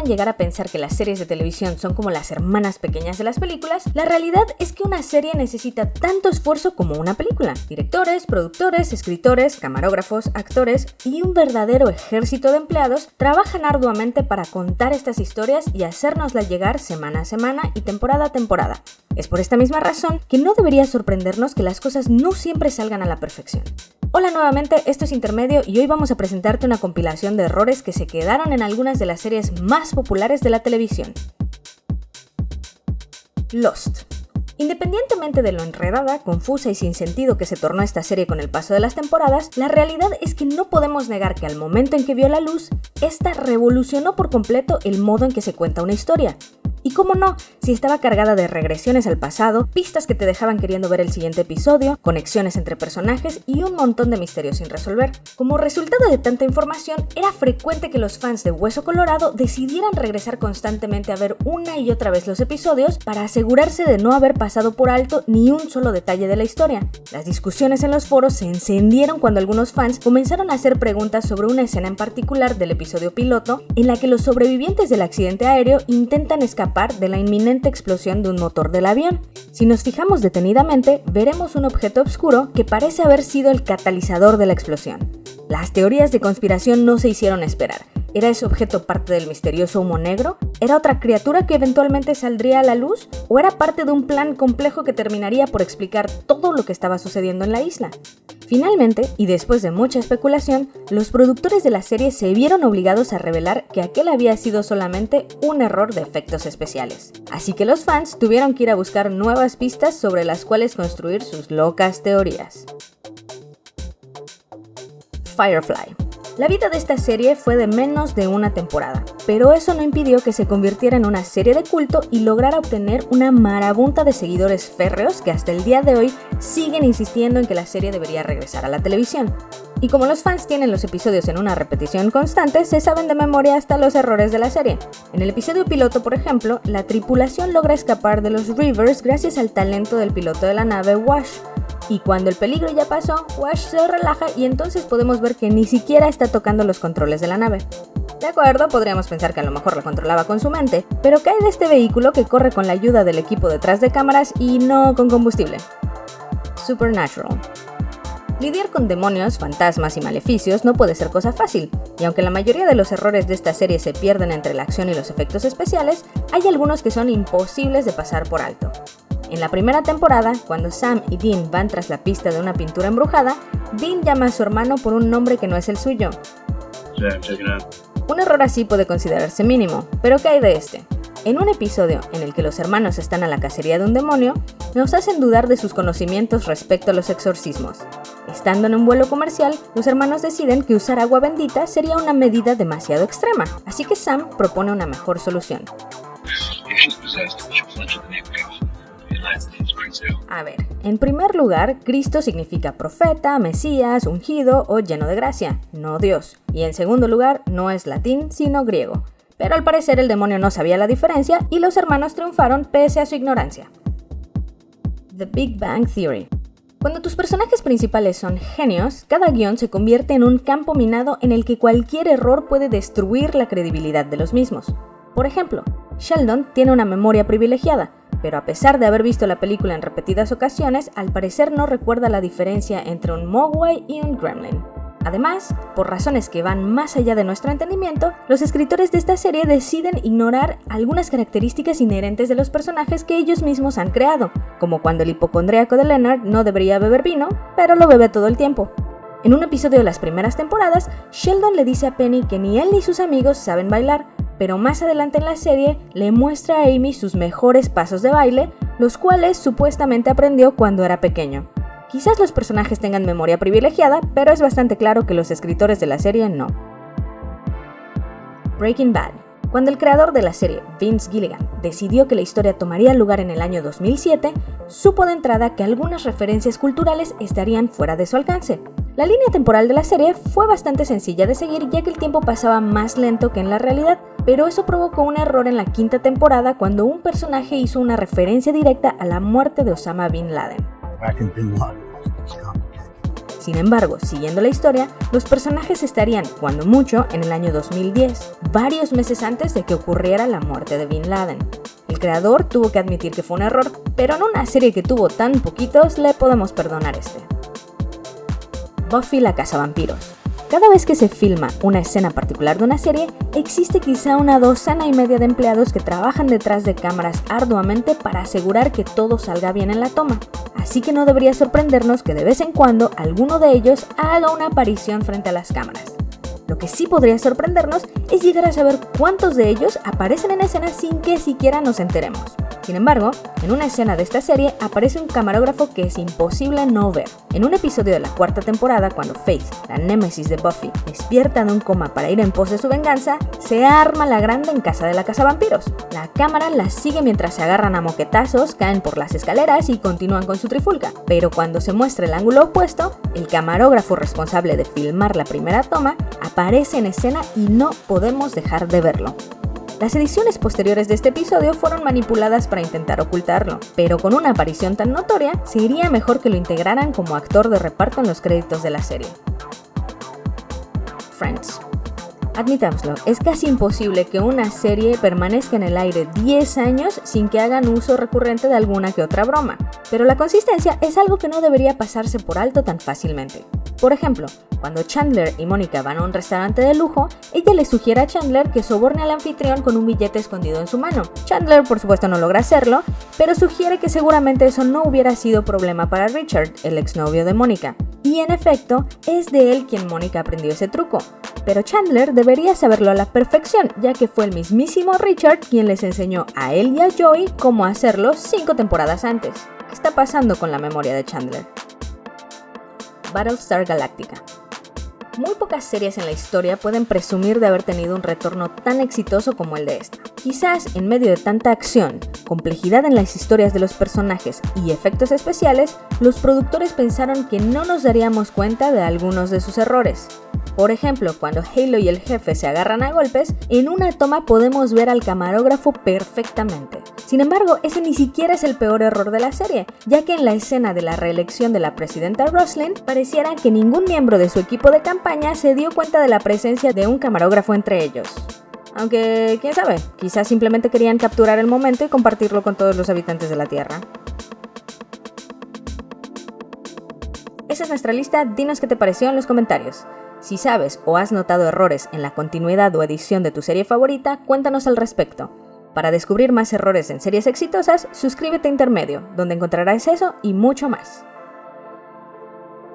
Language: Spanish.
llegar a pensar que las series de televisión son como las hermanas pequeñas de las películas, la realidad es que una serie necesita tanto esfuerzo como una película. Directores, productores, escritores, camarógrafos, actores y un verdadero ejército de empleados trabajan arduamente para contar estas historias y hacérnoslas llegar semana a semana y temporada a temporada. Es por esta misma razón que no debería sorprendernos que las cosas no siempre salgan a la perfección. Hola nuevamente, esto es Intermedio y hoy vamos a presentarte una compilación de errores que se quedaron en algunas de las series más populares de la televisión. Lost. Independientemente de lo enredada, confusa y sin sentido que se tornó esta serie con el paso de las temporadas, la realidad es que no podemos negar que al momento en que vio la luz, esta revolucionó por completo el modo en que se cuenta una historia. Y cómo no, si estaba cargada de regresiones al pasado, pistas que te dejaban queriendo ver el siguiente episodio, conexiones entre personajes y un montón de misterios sin resolver. Como resultado de tanta información, era frecuente que los fans de Hueso Colorado decidieran regresar constantemente a ver una y otra vez los episodios para asegurarse de no haber pasado por alto ni un solo detalle de la historia. Las discusiones en los foros se encendieron cuando algunos fans comenzaron a hacer preguntas sobre una escena en particular del episodio piloto en la que los sobrevivientes del accidente aéreo intentan escapar de la inminente explosión de un motor del avión. Si nos fijamos detenidamente, veremos un objeto oscuro que parece haber sido el catalizador de la explosión. Las teorías de conspiración no se hicieron esperar. ¿Era ese objeto parte del misterioso humo negro? ¿Era otra criatura que eventualmente saldría a la luz? ¿O era parte de un plan complejo que terminaría por explicar todo lo que estaba sucediendo en la isla? Finalmente, y después de mucha especulación, los productores de la serie se vieron obligados a revelar que aquel había sido solamente un error de efectos especiales. Así que los fans tuvieron que ir a buscar nuevas pistas sobre las cuales construir sus locas teorías. Firefly. La vida de esta serie fue de menos de una temporada, pero eso no impidió que se convirtiera en una serie de culto y lograra obtener una marabunta de seguidores férreos que hasta el día de hoy siguen insistiendo en que la serie debería regresar a la televisión. Y como los fans tienen los episodios en una repetición constante, se saben de memoria hasta los errores de la serie. En el episodio piloto, por ejemplo, la tripulación logra escapar de los Reavers gracias al talento del piloto de la nave Wash. Y cuando el peligro ya pasó, Wash se relaja y entonces podemos ver que ni siquiera está tocando los controles de la nave. De acuerdo, podríamos pensar que a lo mejor la controlaba con su mente, pero ¿qué hay de este vehículo que corre con la ayuda del equipo detrás de cámaras y no con combustible? Supernatural. Lidiar con demonios, fantasmas y maleficios no puede ser cosa fácil, y aunque la mayoría de los errores de esta serie se pierden entre la acción y los efectos especiales, hay algunos que son imposibles de pasar por alto. En la primera temporada, cuando Sam y Dean van tras la pista de una pintura embrujada, Dean llama a su hermano por un nombre que no es el suyo. Un error así puede considerarse mínimo, pero ¿qué hay de este? En un episodio en el que los hermanos están a la cacería de un demonio, nos hacen dudar de sus conocimientos respecto a los exorcismos. Estando en un vuelo comercial, los hermanos deciden que usar agua bendita sería una medida demasiado extrema, así que Sam propone una mejor solución. A ver, en primer lugar, Cristo significa profeta, mesías, ungido o lleno de gracia, no Dios. Y en segundo lugar, no es latín, sino griego. Pero al parecer el demonio no sabía la diferencia y los hermanos triunfaron pese a su ignorancia. The Big Bang Theory. Cuando tus personajes principales son genios, cada guión se convierte en un campo minado en el que cualquier error puede destruir la credibilidad de los mismos. Por ejemplo, Sheldon tiene una memoria privilegiada, pero a pesar de haber visto la película en repetidas ocasiones, al parecer no recuerda la diferencia entre un Mogwai y un Gremlin. Además, por razones que van más allá de nuestro entendimiento, los escritores de esta serie deciden ignorar algunas características inherentes de los personajes que ellos mismos han creado, como cuando el hipocondríaco de Leonard no debería beber vino, pero lo bebe todo el tiempo. En un episodio de las primeras temporadas, Sheldon le dice a Penny que ni él ni sus amigos saben bailar, pero más adelante en la serie le muestra a Amy sus mejores pasos de baile, los cuales supuestamente aprendió cuando era pequeño. Quizás los personajes tengan memoria privilegiada, pero es bastante claro que los escritores de la serie no. Breaking Bad. Cuando el creador de la serie, Vince Gilligan, decidió que la historia tomaría lugar en el año 2007, supo de entrada que algunas referencias culturales estarían fuera de su alcance. La línea temporal de la serie fue bastante sencilla de seguir ya que el tiempo pasaba más lento que en la realidad, pero eso provocó un error en la quinta temporada cuando un personaje hizo una referencia directa a la muerte de Osama Bin Laden. Sin embargo, siguiendo la historia, los personajes estarían, cuando mucho, en el año 2010, varios meses antes de que ocurriera la muerte de Bin Laden. El creador tuvo que admitir que fue un error, pero en una serie que tuvo tan poquitos, le podemos perdonar este. Buffy la cazavampiros. Cada vez que se filma una escena particular de una serie, existe quizá una docena y media de empleados que trabajan detrás de cámaras arduamente para asegurar que todo salga bien en la toma. Así que no debería sorprendernos que de vez en cuando alguno de ellos haga una aparición frente a las cámaras. Lo que sí podría sorprendernos es llegar a saber cuántos de ellos aparecen en escena sin que siquiera nos enteremos. Sin embargo, en una escena de esta serie aparece un camarógrafo que es imposible no ver. En un episodio de la 4ª temporada, cuando Faith, la némesis de Buffy, despierta de un coma para ir en pos de su venganza, se arma la grande en casa de la cazavampiros. La cámara la sigue mientras se agarran a moquetazos, caen por las escaleras y continúan con su trifulca. Pero cuando se muestra el ángulo opuesto, el camarógrafo responsable de filmar la primera toma aparece en escena y no podemos dejar de verlo. Las ediciones posteriores de este episodio fueron manipuladas para intentar ocultarlo, pero con una aparición tan notoria, sería mejor que lo integraran como actor de reparto en los créditos de la serie. Friends. Admitámoslo, es casi imposible que una serie permanezca en el aire 10 años sin que hagan uso recurrente de alguna que otra broma, pero la consistencia es algo que no debería pasarse por alto tan fácilmente. Por ejemplo, cuando Chandler y Mónica van a un restaurante de lujo, ella le sugiere a Chandler que soborne al anfitrión con un billete escondido en su mano. Chandler, por supuesto, no logra hacerlo, pero sugiere que seguramente eso no hubiera sido problema para Richard, el exnovio de Mónica. Y en efecto, es de él quien Mónica aprendió ese truco. Pero Chandler debería saberlo a la perfección, ya que fue el mismísimo Richard quien les enseñó a él y a Joey cómo hacerlo 5 temporadas antes. ¿Qué está pasando con la memoria de Chandler? Battlestar Galactica. Muy pocas series en la historia pueden presumir de haber tenido un retorno tan exitoso como el de esta. Quizás en medio de tanta acción, complejidad en las historias de los personajes y efectos especiales, los productores pensaron que no nos daríamos cuenta de algunos de sus errores. Por ejemplo, cuando Halo y el jefe se agarran a golpes, en una toma podemos ver al camarógrafo perfectamente. Sin embargo, ese ni siquiera es el peor error de la serie, ya que en la escena de la reelección de la presidenta Roslyn, pareciera que ningún miembro de su equipo de campaña se dio cuenta de la presencia de un camarógrafo entre ellos. Aunque, quién sabe, quizás simplemente querían capturar el momento y compartirlo con todos los habitantes de la Tierra. Esa es nuestra lista, dinos qué te pareció en los comentarios. Si sabes o has notado errores en la continuidad o edición de tu serie favorita, cuéntanos al respecto. Para descubrir más errores en series exitosas, suscríbete a Intermedio, donde encontrarás eso y mucho más.